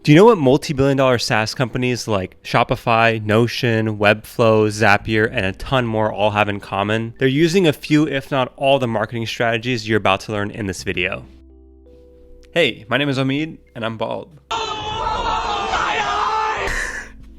Do you know what multi-billion-dollar SaaS companies like Shopify, Notion, Webflow, Zapier, and a ton more all have in common? They're using a few, if not all, the marketing strategies you're about to learn in this video. Hey, my name is Omid, and I'm bald.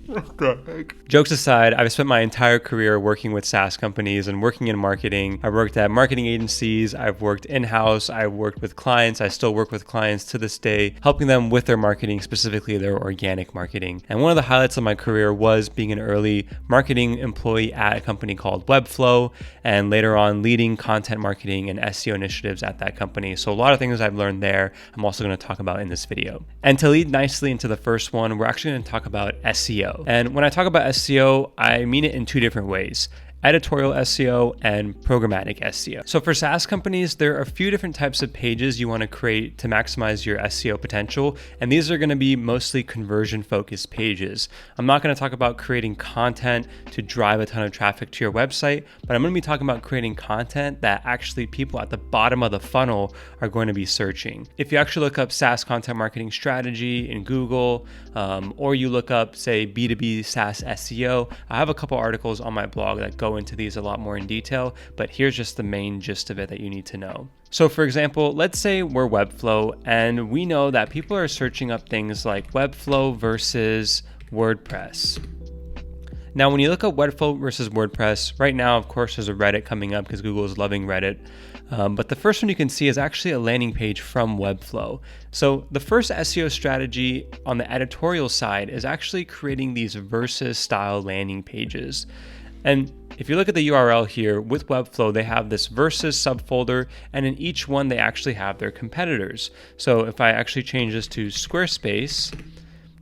What the heck? Jokes aside, I've spent my entire career working with SaaS companies and working in marketing. I've worked at marketing agencies, I've worked in-house, I've worked with clients, I still work with clients to this day, helping them with their marketing, specifically their organic marketing. And one of the highlights of my career was being an early marketing employee at a company called Webflow, and later on leading content marketing and SEO initiatives at that company. So a lot of things I've learned there, I'm also going to talk about in this video. And to lead nicely into the first one, we're actually going to talk about SEO. And when I talk about SEO, I mean it in two different ways: editorial SEO and programmatic SEO. So for SaaS companies, there are a few different types of pages you want to create to maximize your SEO potential, and these are going to be mostly conversion focused pages. I'm not going to talk about creating content to drive a ton of traffic to your website, but I'm going to be talking about creating content that actually people at the bottom of the funnel are going to be searching. If you actually look up SaaS content marketing strategy in Google, or you look up, say, B2B SaaS SEO, I have a couple articles on my blog that go into these a lot more in detail, but here's just the main gist of it that you need to know. So for example, let's say we're Webflow and we know that people are searching up things like Webflow versus WordPress. Now, when you look up Webflow versus WordPress, right now, of course, there's a Reddit coming up because Google is loving Reddit. But the first one you can see is actually a landing page from Webflow. So the first SEO strategy on the editorial side is actually creating these versus style landing pages. And if you look at the URL here with Webflow, they have this versus subfolder, and in each one they actually have their competitors. So if I actually change this to Squarespace,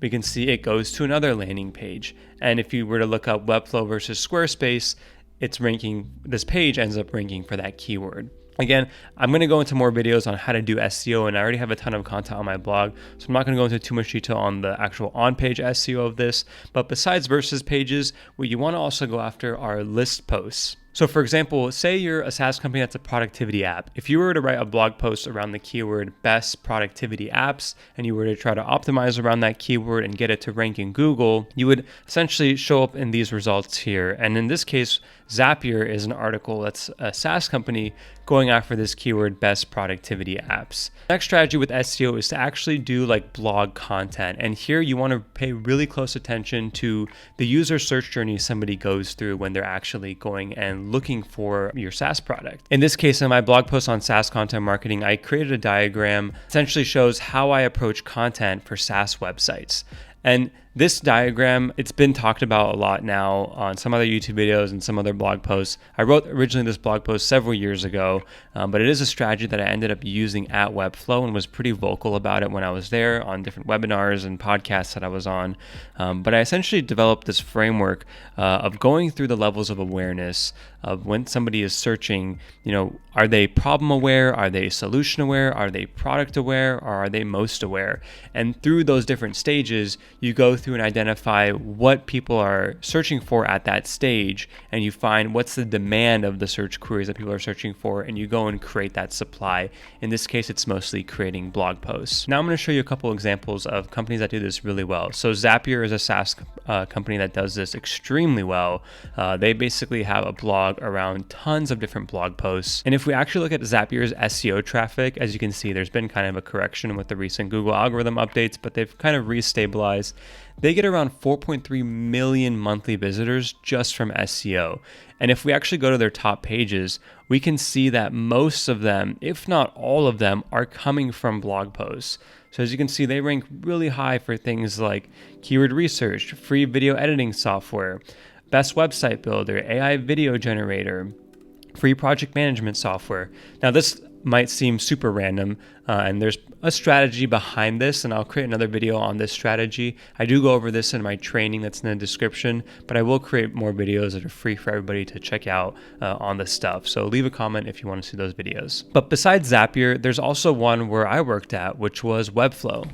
we can see it goes to another landing page. And if you were to look up Webflow versus Squarespace, it's ranking, this page ends up ranking for that keyword. Again, I'm going to go into more videos on how to do SEO, and I already have a ton of content on my blog, so I'm not going to go into too much detail on the actual on-page SEO of this. But besides versus pages, what you want to also go after are list posts. So for example, say you're a SaaS company that's a productivity app. If you were to write a blog post around the keyword best productivity apps, and you were to try to optimize around that keyword and get it to rank in Google, you would essentially show up in these results here. And in this case, Zapier is an article that's a SaaS company going after this keyword best productivity apps. Next strategy with SEO is to actually do like blog content. And here you want to pay really close attention to the user search journey somebody goes through when they're actually going and looking for your SaaS product. In this case, in my blog post on SaaS content marketing, I created a diagram that essentially shows how I approach content for SaaS websites. And this diagram, it's been talked about a lot now on some other YouTube videos and some other blog posts. I wrote originally this blog post several years ago, but it is a strategy that I ended up using at Webflow and was pretty vocal about it when I was there on different webinars and podcasts that I was on. But I essentially developed this framework of going through the levels of awareness of when somebody is searching, are they problem aware? Are they solution aware? Are they product aware? Or are they most aware? And through those different stages, you go through and identify what people are searching for at that stage, and you find what's the demand of the search queries that people are searching for, and you go and create that supply. In this case, it's mostly creating blog posts. Now I'm going to show you a couple examples of companies that do this really well. So Zapier is a SaaS company that does this extremely well. They basically have a blog around tons of different blog posts. And if we actually look at Zapier's SEO traffic, as you can see, there's been kind of a correction with the recent Google algorithm updates, but they've kind of restabilized. They get around 4.3 million monthly visitors just from SEO. And if we actually go to their top pages, we can see that most of them, if not all of them, are coming from blog posts. So as you can see, they rank really high for things like keyword research, free video editing software, best website builder, AI video generator, free project management software. Now this might seem super random, and there's a strategy behind this, and I'll create another video on this strategy. I do go over this in my training that's in the description, but I will create more videos that are free for everybody to check out on this stuff. So leave a comment if you want to see those videos. But besides Zapier, there's also one where I worked at, which was Webflow.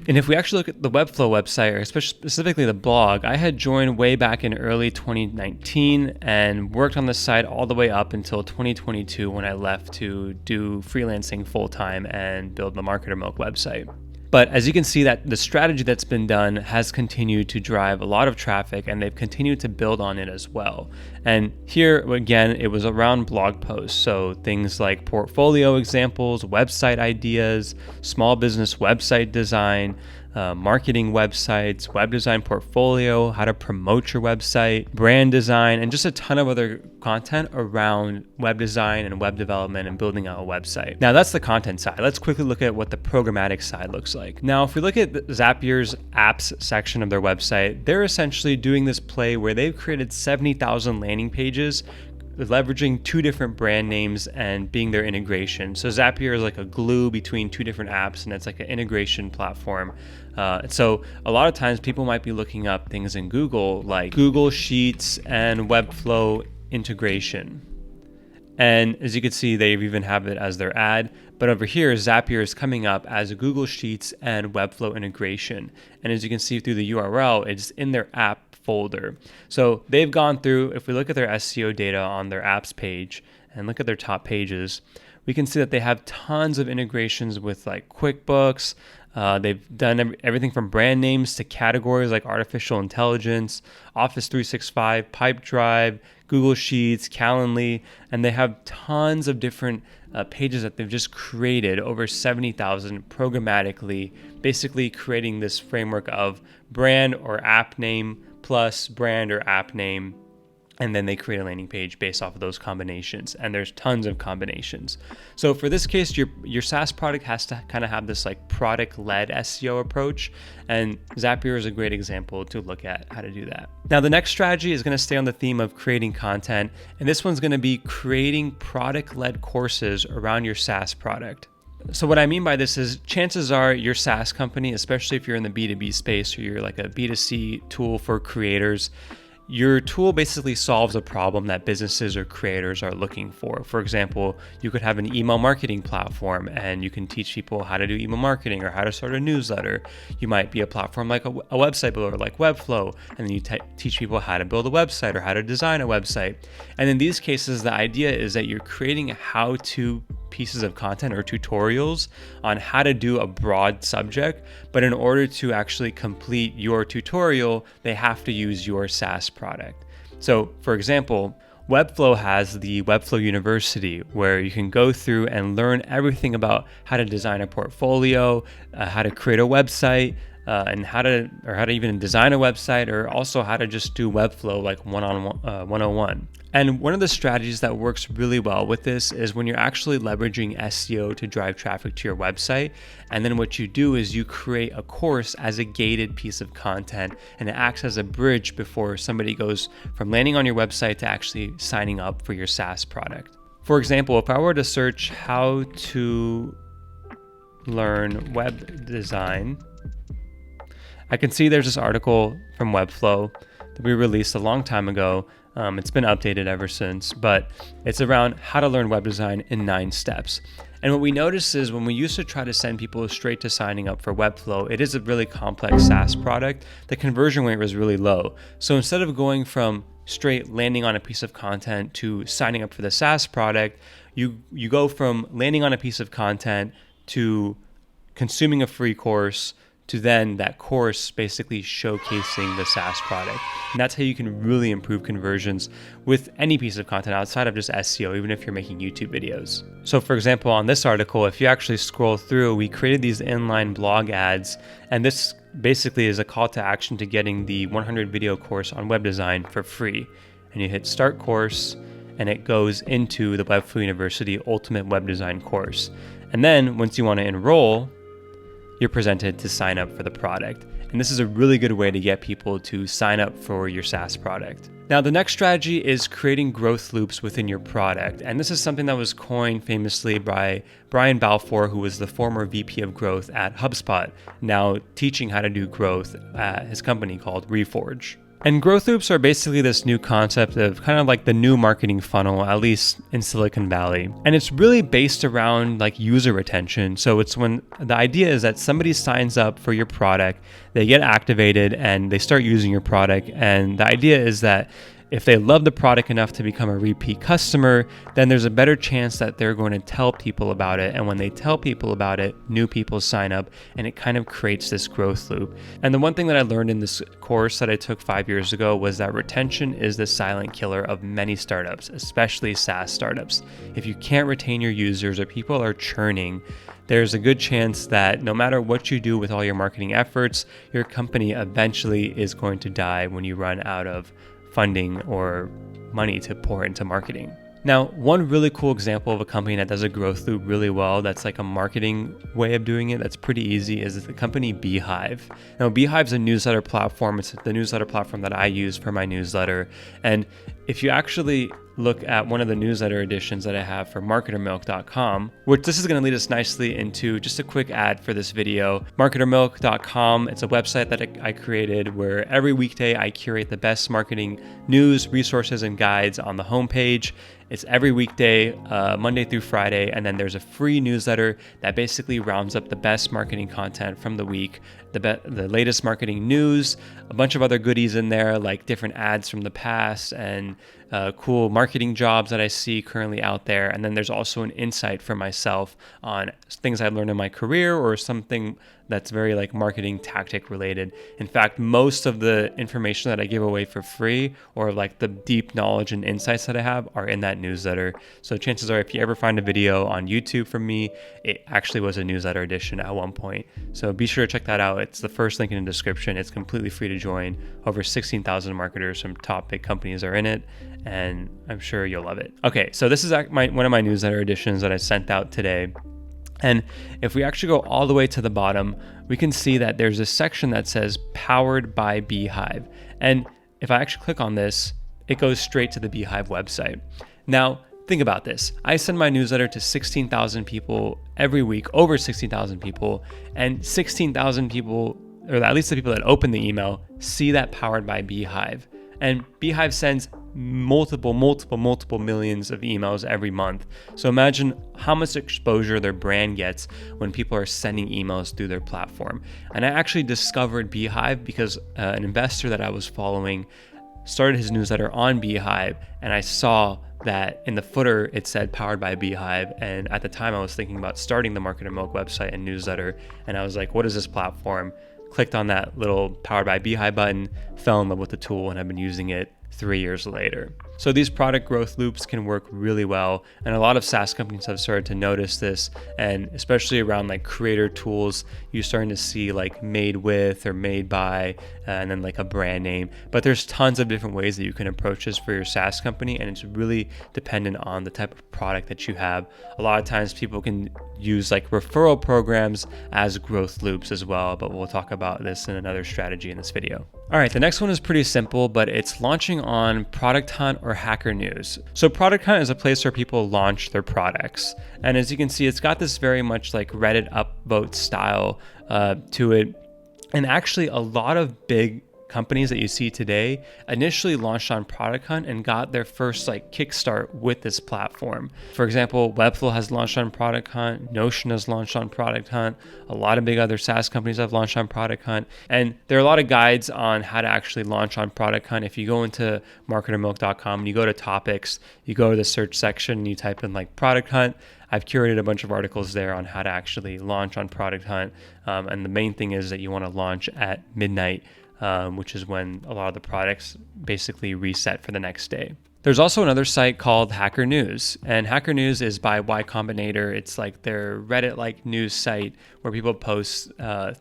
And if we actually look at the Webflow website, or specifically the blog, I had joined way back in early 2019 and worked on the site all the way up until 2022 when I left to do freelancing full-time and build the Marketer Milk website. But as you can see, that the strategy that's been done has continued to drive a lot of traffic, and they've continued to build on it as well. And here again, it was around blog posts. So things like portfolio examples, website ideas, small business website design, marketing websites, web design portfolio, how to promote your website, brand design, and just a ton of other content around web design and web development and building out a website. Now that's the content side. Let's quickly look at what the programmatic side looks like. Now, if we look at Zapier's apps section of their website, they're essentially doing this play where they've created 70,000 landing pages, leveraging two different brand names and being their integration. So Zapier is like a glue between two different apps, and it's like an integration platform. So a lot of times people might be looking up things in Google like Google Sheets and Webflow integration. And as you can see, they even have it as their ad. But over here, Zapier is coming up as Google Sheets and Webflow integration. And as you can see through the URL, it's in their app folder. So they've gone through, if we look at their SEO data on their apps page and look at their top pages, we can see that they have tons of integrations with like QuickBooks. They've done everything from brand names to categories like artificial intelligence, Office 365, Pipedrive, Google Sheets, Calendly, and they have tons of different pages that they've just created, over 70,000 programmatically, basically creating this framework of brand or app name plus brand or app name, and then they create a landing page based off of those combinations, and there's tons of combinations. So for this case, your SaaS product has to kind of have this like product-led SEO approach, and Zapier is a great example to look at how to do that. Now the next strategy is going to stay on the theme of creating content, and this one's going to be creating product-led courses around your SaaS product. So what I mean by this is chances are your SaaS company, especially if you're in the B2B space or you're like a B2C tool for creators, your tool basically solves a problem that businesses or creators are looking for. For example, you could have an email marketing platform and you can teach people how to do email marketing or how to start a newsletter. You might be a platform like a website builder like Webflow, and then you teach people how to build a website or how to design a website. And in these cases, the idea is that you're creating how-to pieces of content or tutorials on how to do a broad subject, but in order to actually complete your tutorial, they have to use your SaaS product. So for example, Webflow has the Webflow University, where you can go through and learn everything about how to design a portfolio, how to create a website, and how to even design a website, or also how to just do Webflow like 101. And one of the strategies that works really well with this is when you're actually leveraging SEO to drive traffic to your website. And then what you do is you create a course as a gated piece of content, and it acts as a bridge before somebody goes from landing on your website to actually signing up for your SaaS product. For example, if I were to search how to learn web design, I can see there's this article from Webflow that we released a long time ago. It's been updated ever since, but it's around how to learn web design in 9 steps. And what we notice is when we used to try to send people straight to signing up for Webflow, it is a really complex SaaS product. The conversion rate was really low. So instead of going from straight landing on a piece of content to signing up for the SaaS product, you go from landing on a piece of content to consuming a free course to then that course basically showcasing the SaaS product. And that's how you can really improve conversions with any piece of content outside of just SEO, even if you're making YouTube videos. So for example, on this article, if you actually scroll through, we created these inline blog ads, and this basically is a call to action to getting the 100 video course on web design for free. And you hit start course, and it goes into the Webflow University Ultimate Web Design course. And then once you want to enroll, you're presented to sign up for the product. And this is a really good way to get people to sign up for your SaaS product. Now, the next strategy is creating growth loops within your product. And this is something that was coined famously by Brian Balfour, who was the former VP of growth at HubSpot, now teaching how to do growth at his company called Reforge. And growth loops are basically this new concept of kind of like the new marketing funnel, at least in Silicon Valley. And it's really based around like user retention. So it's when the idea is that somebody signs up for your product, they get activated and they start using your product. And the idea is that If they love the product enough to become a repeat customer, then there's a better chance that they're going to tell people about it. And when they tell people about it, new people sign up, and it kind of creates this growth loop. And the one thing that I learned in this course that I took 5 years ago was that retention is the silent killer of many startups, especially SaaS startups. If you can't retain your users or people are churning, there's a good chance that no matter what you do with all your marketing efforts, your company eventually is going to die when you run out of funding or money to pour into marketing. Now, one really cool example of a company that does a growth loop really well, that's like a marketing way of doing it, that's pretty easy, is the company Beehive. Now, Beehive's a newsletter platform. It's the newsletter platform that I use for my newsletter. And if you actually look at one of the newsletter editions that I have for marketermilk.com, which this is going to lead us nicely into just a quick ad for this video. Marketermilk.com, it's a website that I created where every weekday I curate the best marketing news, resources, and guides on the homepage. It's every weekday, Monday through Friday, and then there's a free newsletter that basically rounds up the best marketing content from the week, the latest marketing news, a bunch of other goodies in there like different ads from the past and cool marketing jobs that I see currently out there. And then there's also an insight for myself on things I learned in my career or something that's very like marketing tactic related. In fact, most of the information that I give away for free or like the deep knowledge and insights that I have are in that newsletter. So chances are if you ever find a video on YouTube from me, it actually was a newsletter edition at one point. So be sure to check that out. It's the first link in the description. It's completely free to join. Over 16,000 marketers from top big companies are in it, and I'm sure you'll love it. Okay, so this is one of my newsletter editions that I sent out today. And if we actually go all the way to the bottom, we can see that there's a section that says Powered by Beehive. And if I actually click on this, it goes straight to the Beehive website. Now, think about this. I send my newsletter to 16,000 people every week, over 16,000 people, and 16,000 people, or at least the people that open the email, see that Powered by Beehive. And Beehive sends multiple millions of emails every month. So imagine how much exposure their brand gets when people are sending emails through their platform. And I actually discovered Beehive because an investor that I was following started his newsletter on Beehive, and I saw that in the footer it said Powered by Beehive. And at the time I was thinking about starting the Marketer Milk website and newsletter, and I was like, what is this platform? Clicked on that little Powered by Beehive button, fell in love with the tool, and I've been using it 3 years later. So these product growth loops can work really well, and a lot of SaaS companies have started to notice this, and especially around like creator tools, you're starting to see like made with or made by, and then like a brand name. But there's tons of different ways that you can approach this for your SaaS company, and it's really dependent on the type of product that you have. A lot of times people can use like referral programs as growth loops as well, but we'll talk about this in another strategy in this video. All right, the next one is pretty simple, but it's launching on Product Hunt or Hacker News. So Product Hunt is a place where people launch their products. And as you can see, it's got this very much like Reddit upvote style to it. And actually a lot of big companies that you see today initially launched on Product Hunt and got their first like kickstart with this platform. For example, Webflow has launched on Product Hunt, Notion has launched on Product Hunt, a lot of big other SaaS companies have launched on Product Hunt, and there are a lot of guides on how to actually launch on Product Hunt. If you go into marketermilk.com and you go to topics, you go to the search section and you type in like Product Hunt, I've curated a bunch of articles there on how to actually launch on Product Hunt. And the main thing is that you want to launch at midnight, which is when a lot of the products basically reset for the next day. There's also another site called Hacker News, and Hacker News is by Y Combinator. It's like their Reddit-like news site where people post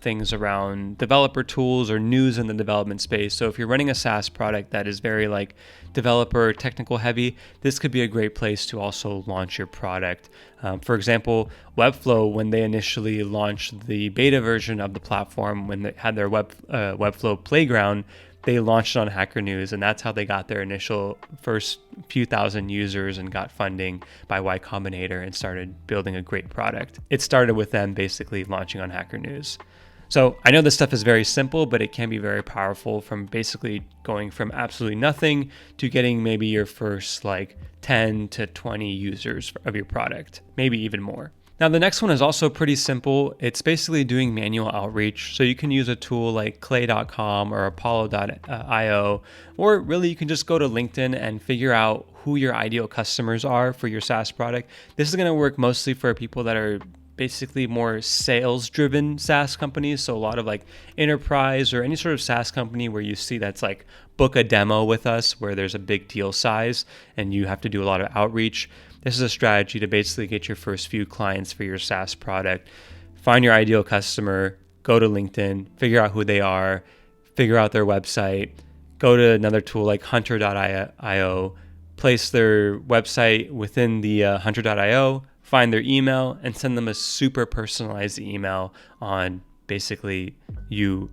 things around developer tools or news in the development space. So if you're running a SaaS product that is very like developer technical heavy, this could be a great place to also launch your product. For example, Webflow, when they initially launched the beta version of the platform, when they had their Webflow Playground, they launched on Hacker News, and that's how they got their initial first few thousand users and got funding by Y Combinator and started building a great product. It started with them basically launching on Hacker News. So I know this stuff is very simple, but it can be very powerful, from basically going from absolutely nothing to getting maybe your first like 10 to 20 users of your product, maybe even more. Now, the next one is also pretty simple. It's basically doing manual outreach. So you can use a tool like clay.com or apollo.io, or really you can just go to LinkedIn and figure out who your ideal customers are for your SaaS product. This is going to work mostly for people that are basically more sales driven SaaS companies. So a lot of like enterprise or any sort of SaaS company where you see that's like book a demo with us where there's a big deal size and you have to do a lot of outreach. This is a strategy to basically get your first few clients for your SaaS product. Find your ideal customer, go to LinkedIn, figure out who they are, figure out their website, go to another tool like hunter.io, place their website within the hunter.io, find their email, and send them a super personalized email on basically you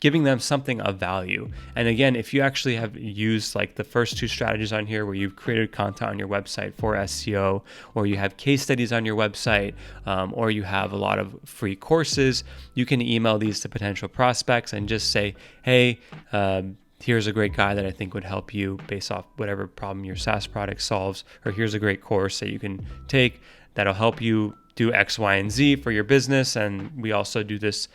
giving them something of value. And again, if you actually have used like the first two strategies on here where you've created content on your website for SEO, or you have case studies on your website, or you have a lot of free courses, you can email these to potential prospects and just say, hey, here's a great guy that I think would help you based off whatever problem your SaaS product solves, or here's a great course that you can take that'll help you do X, Y, and Z for your business. And we also do this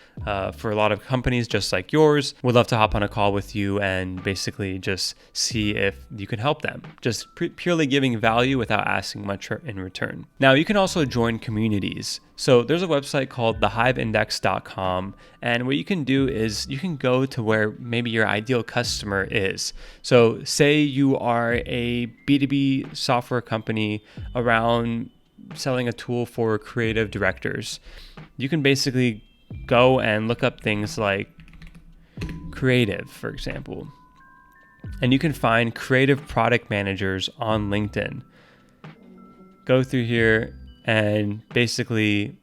for a lot of companies just like yours. We'd love to hop on a call with you and basically just see if you can help them, just purely giving value without asking much in return. Now, you can also join communities. So there's a website called thehiveindex.com. And what you can do is you can go to where maybe your ideal customer is. So say you are a B2B software company around selling a tool for creative directors. You can basically go and look up things like creative, for example, and you can find creative product managers on LinkedIn. Go through here and basically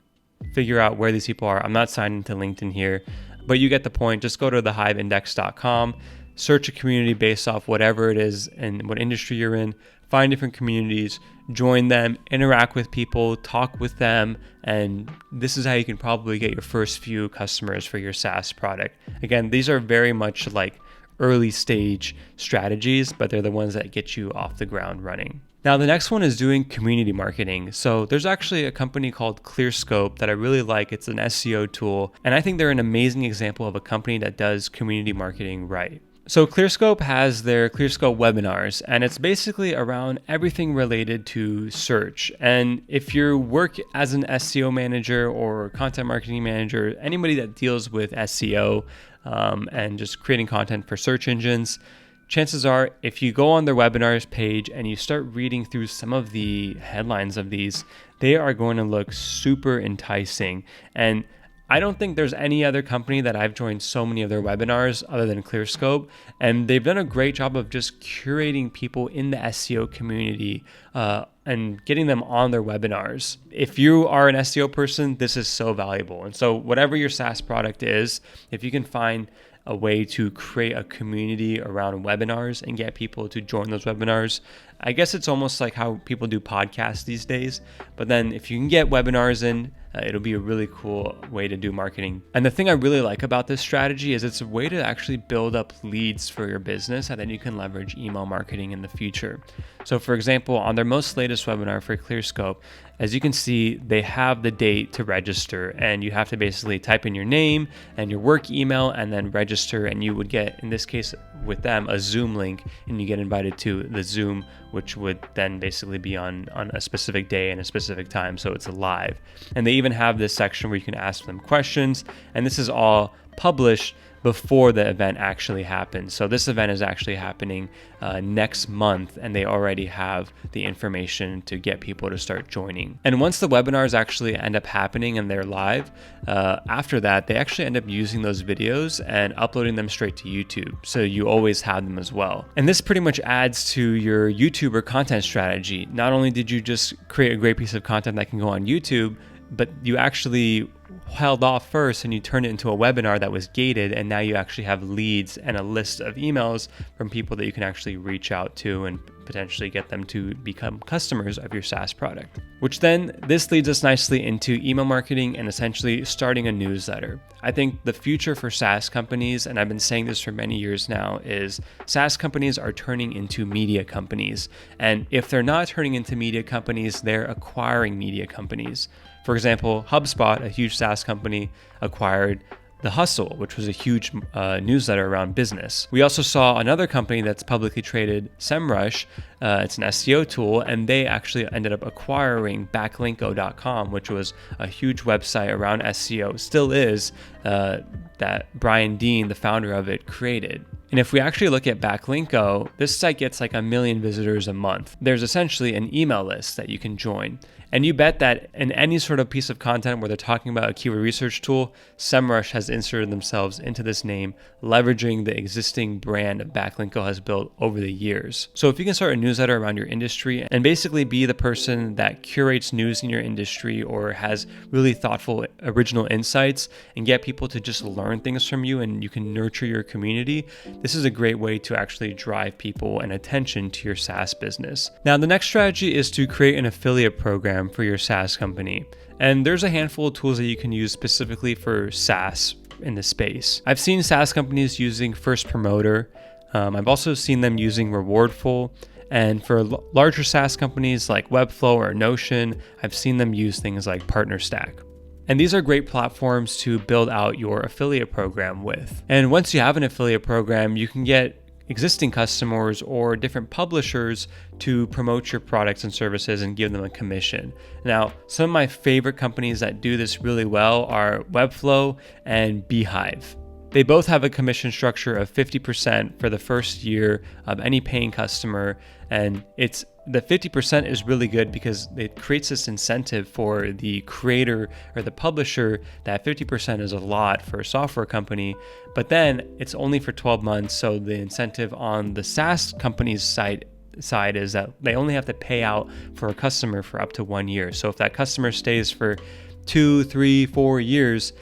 figure out where these people are. I'm not signed into LinkedIn here, but you get the point. Just go to thehiveindex.com, search a community based off whatever it is and what industry you're in, find different communities, join them, interact with people, talk with them, and this is how you can probably get your first few customers for your SaaS product. Again, these are very much like early stage strategies, but they're the ones that get you off the ground running. Now, the next one is doing community marketing. So there's actually a company called ClearScope that I really like. It's an SEO tool, and I think they're an amazing example of a company that does community marketing right. So ClearScope has their ClearScope webinars, and it's basically around everything related to search. And if you work as an SEO manager or content marketing manager, anybody that deals with SEO and just creating content for search engines, chances are if you go on their webinars page and you start reading through some of the headlines of these, they are going to look super enticing. And I don't think there's any other company that I've joined so many of their webinars other than ClearScope, and they've done a great job of just curating people in the SEO community and getting them on their webinars. If you are an SEO person, this is so valuable. And so whatever your SaaS product is, if you can find a way to create a community around webinars and get people to join those webinars. I guess it's almost like how people do podcasts these days, but then if you can get webinars in, it'll be a really cool way to do marketing. And the thing I really like about this strategy is it's a way to actually build up leads for your business, and then you can leverage email marketing in the future. So for example, on their most latest webinar for ClearScope, as you can see, they have the date to register, and you have to basically type in your name and your work email and then register, and you would get, in this case with them, a Zoom link, and you get invited to the Zoom, which would then basically be on a specific day and a specific time, so it's live. And they even have this section where you can ask them questions, and this is all published before the event actually happens. So this event is actually happening next month, and they already have the information to get people to start joining. And once the webinars actually end up happening and they're live, after that, they actually end up using those videos and uploading them straight to YouTube. So you always have them as well. And this pretty much adds to your YouTuber content strategy. Not only did you just create a great piece of content that can go on YouTube, but you actually held off first and you turned it into a webinar that was gated, and now you actually have leads and a list of emails from people that you can actually reach out to and potentially get them to become customers of your SaaS product. Which then, this leads us nicely into email marketing and essentially starting a newsletter. I think the future for SaaS companies, and I've been saying this for many years now, is SaaS companies are turning into media companies. And if they're not turning into media companies, they're acquiring media companies. For example, HubSpot, a huge SaaS company, acquired The Hustle, which was a huge newsletter around business. We also saw another company that's publicly traded, SEMrush. It's an SEO tool, and they actually ended up acquiring backlinko.com, which was a huge website around SEO, still is, that Brian Dean, the founder of it, created. And if we actually look at Backlinko, this site gets like 1 million visitors a month. There's essentially an email list that you can join. And you bet that in any sort of piece of content where they're talking about a keyword research tool, SEMrush has inserted themselves into this name, leveraging the existing brand Backlinko has built over the years. So if you can start a newsletter around your industry and basically be the person that curates news in your industry or has really thoughtful, original insights and get people to just learn things from you, and you can nurture your community, this is a great way to actually drive people and attention to your SaaS business. Now, the next strategy is to create an affiliate program for your SaaS company. And there's a handful of tools that you can use specifically for SaaS in the space. I've seen SaaS companies using First Promoter. I've also seen them using Rewardful. And for larger SaaS companies like Webflow or Notion, I've seen them use things like PartnerStack. And these are great platforms to build out your affiliate program with. And once you have an affiliate program, you can get existing customers or different publishers to promote your products and services and give them a commission. Now, some of my favorite companies that do this really well are Webflow and Beehive. They both have a commission structure of 50% for the first year of any paying customer, and the 50% is really good because it creates this incentive for the creator or the publisher that 50% is a lot for a software company, but then it's only for 12 months. So the incentive on the SaaS company's side is that they only have to pay out for a customer for up to 1 year. So if that customer stays for 2, 3, 4 years,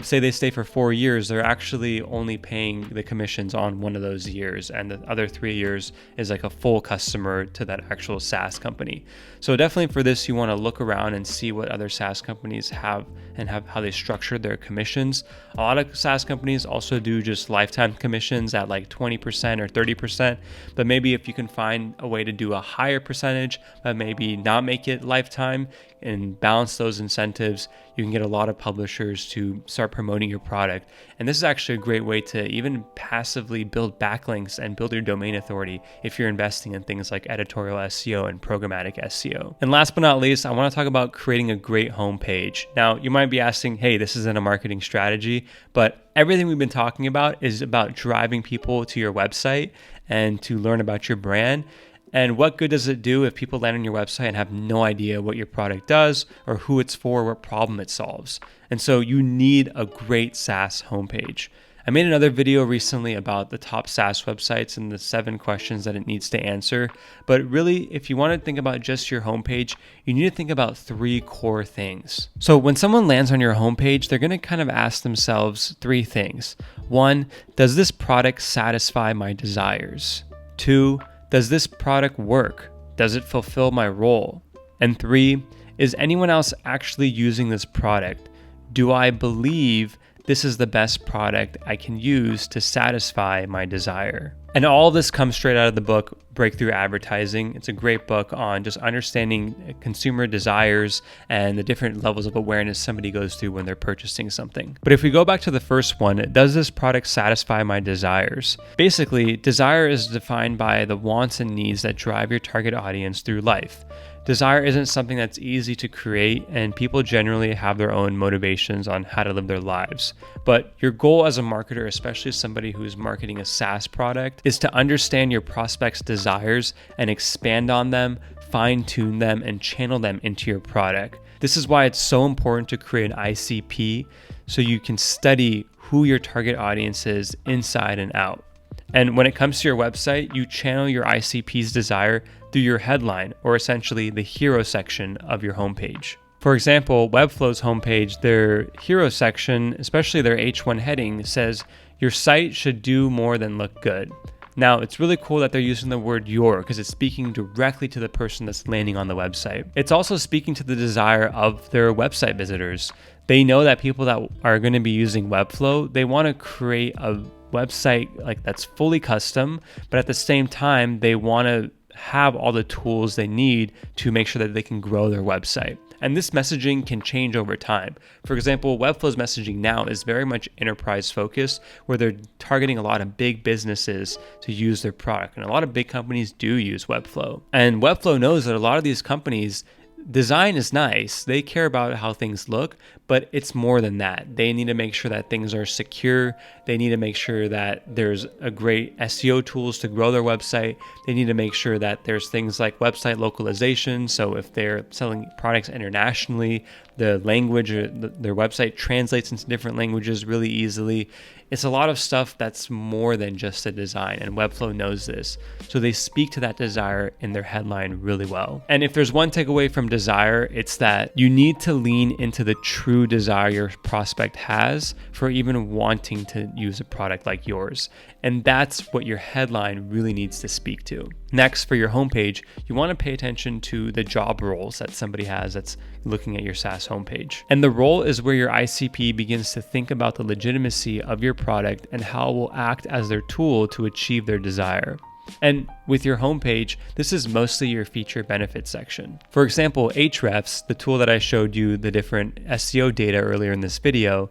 say they stay for 4 years, they're actually only paying the commissions on one of those years, and the other 3 years is like a full customer to that actual SaaS company. So definitely for this, you want to look around and see what other SaaS companies have and how they structure their commissions. A lot of SaaS companies also do just lifetime commissions at like 20% or 30%, but maybe if you can find a way to do a higher percentage, but maybe not make it lifetime and balance those incentives, you can get a lot of publishers to start promoting your product. And this is actually a great way to even passively build backlinks and build your domain authority if you're investing in things like editorial SEO and programmatic SEO. And last but not least, I want to talk about creating a great homepage. Now, you might be asking, hey, this isn't a marketing strategy, but everything we've been talking about is about driving people to your website and to learn about your brand. And what good does it do if people land on your website and have no idea what your product does or who it's for, what problem it solves? And so you need a great SaaS homepage. I made another video recently about the top SaaS websites and the 7 questions that it needs to answer. But really, if you want to think about just your homepage, you need to think about 3 core things. So when someone lands on your homepage, they're going to kind of ask themselves 3 things. 1, does this product satisfy my desires? 2, does this product work? Does it fulfill my role? And 3, is anyone else actually using this product? Do I believe this is the best product I can use to satisfy my desire? And all this comes straight out of the book, Breakthrough Advertising. It's a great book on just understanding consumer desires and the different levels of awareness somebody goes through when they're purchasing something. But if we go back to the first one, does this product satisfy my desires? Basically, desire is defined by the wants and needs that drive your target audience through life. Desire isn't something that's easy to create, and people generally have their own motivations on how to live their lives. But your goal as a marketer, especially somebody who's marketing a SaaS product, is to understand your prospects' desires and expand on them, fine-tune them, and channel them into your product. This is why it's so important to create an ICP so you can study who your target audience is inside and out. And when it comes to your website, you channel your ICP's desire through your headline, or essentially the hero section of your homepage. For example, Webflow's homepage, their hero section, especially their H1 heading, says, your site should do more than look good. Now, it's really cool that they're using the word your because it's speaking directly to the person that's landing on the website. It's also speaking to the desire of their website visitors. They know that people that are going to be using Webflow, they want to create a website that's fully custom, but at the same time, they want to have all the tools they need to make sure that they can grow their website. And this messaging can change over time. For example, Webflow's messaging now is very much enterprise focused, where they're targeting a lot of big businesses to use their product. And a lot of big companies do use Webflow. And Webflow knows that a lot of these companies, design is nice. They care about how things look, but it's more than that. They need to make sure that things are secure. They need to make sure that there's a great SEO tools to grow their website. They need to make sure that there's things like website localization. So if they're selling products internationally, the language or their website translates into different languages really easily. It's a lot of stuff that's more than just a design, and Webflow knows this. So they speak to that desire in their headline really well. And if there's one takeaway from desire, it's that you need to lean into the true desire your prospect has for even wanting to use a product like yours. And that's what your headline really needs to speak to. Next, for your homepage, you want to pay attention to the job roles that somebody has that's looking at your SaaS homepage. And the role is where your ICP begins to think about the legitimacy of your product and how it will act as their tool to achieve their desire. And with your homepage, this is mostly your feature benefits section. For example, Ahrefs, the tool that I showed you the different SEO data earlier in this video,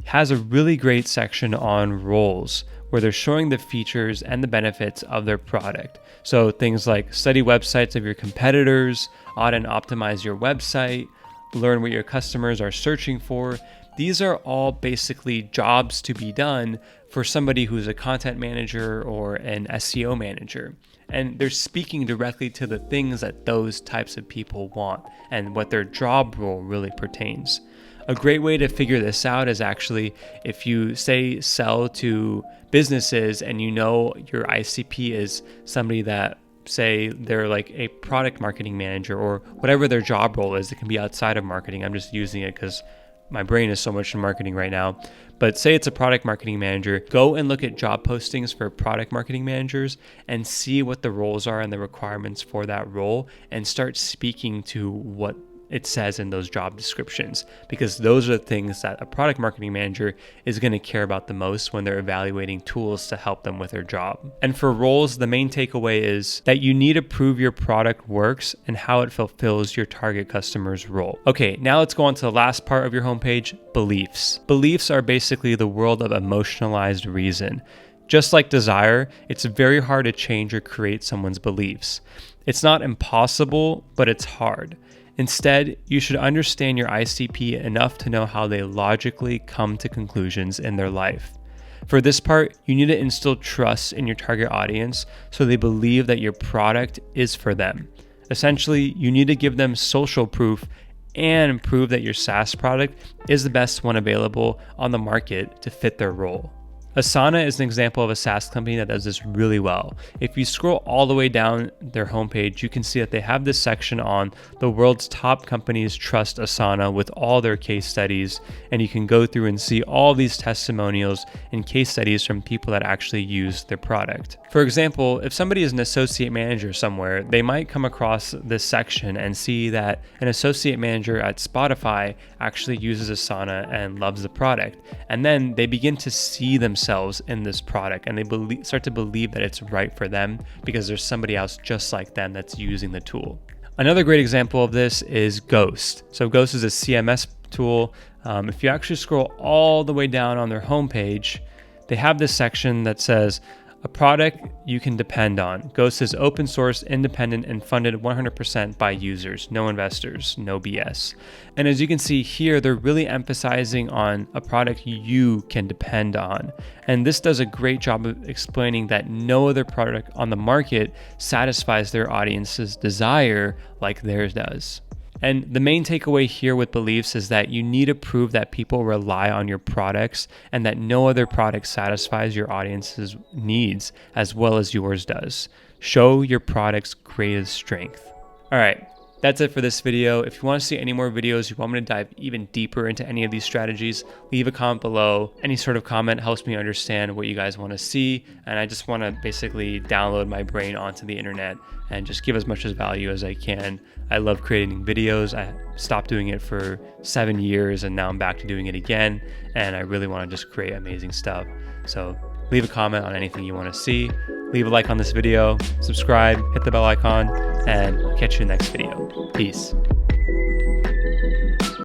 has a really great section on roles where they're showing the features and the benefits of their product. So things like study websites of your competitors, audit and optimize your website, learn what your customers are searching for. These are all basically jobs to be done for somebody who's a content manager or an SEO manager. And they're speaking directly to the things that those types of people want and what their job role really pertains. A great way to figure this out is actually if you say sell to businesses and you know your ICP is somebody that, say they're like a product marketing manager or whatever their job role is. It can be outside of marketing. I'm just using it because my brain is so much in marketing right now. But say it's a product marketing manager, go and look at job postings for product marketing managers and see what the roles are and the requirements for that role and start speaking to what it says in those job descriptions, because those are the things that a product marketing manager is going to care about the most when they're evaluating tools to help them with their job. And for roles, the main takeaway is that you need to prove your product works and how it fulfills your target customer's role. Okay, now let's go on to the last part of your homepage, beliefs. Beliefs are basically the world of emotionalized reason. Just like desire, it's very hard to change or create someone's beliefs. It's not impossible, but it's hard. Instead, you should understand your ICP enough to know how they logically come to conclusions in their life. For this part, you need to instill trust in your target audience so they believe that your product is for them. Essentially, you need to give them social proof and prove that your SaaS product is the best one available on the market to fit their role. Asana is an example of a SaaS company that does this really well. If you scroll all the way down their homepage, you can see that they have this section on the world's top companies trust Asana with all their case studies, and you can go through and see all these testimonials and case studies from people that actually use their product. For example, if somebody is an associate manager somewhere, they might come across this section and see that an associate manager at Spotify actually uses Asana and loves the product. And then they begin to see themselves in this product and they start to believe that it's right for them because there's somebody else just like them that's using the tool. Another great example of this is Ghost. So Ghost is a CMS tool. If you actually scroll all the way down on their homepage, they have this section that says, a product you can depend on. Ghost is open source, independent, and funded 100% by users, no investors, no BS. And as you can see here, they're really emphasizing on a product you can depend on. And this does a great job of explaining that no other product on the market satisfies their audience's desire like theirs does. And the main takeaway here with beliefs is that you need to prove that people rely on your products and that no other product satisfies your audience's needs as well as yours does. Show your product's greatest strength. All right, that's it for this video. If you want to see any more videos, you want me to dive even deeper into any of these strategies, leave a comment below. Any sort of comment helps me understand what you guys want to see. And I just want to basically download my brain onto the internet and just give as much value as I can. I love creating videos. I stopped doing it for 7 years and now I'm back to doing it again. And I really want to just create amazing stuff. So leave a comment on anything you want to see. Leave a like on this video, subscribe, hit the bell icon, and I'll catch you in the next video. Peace.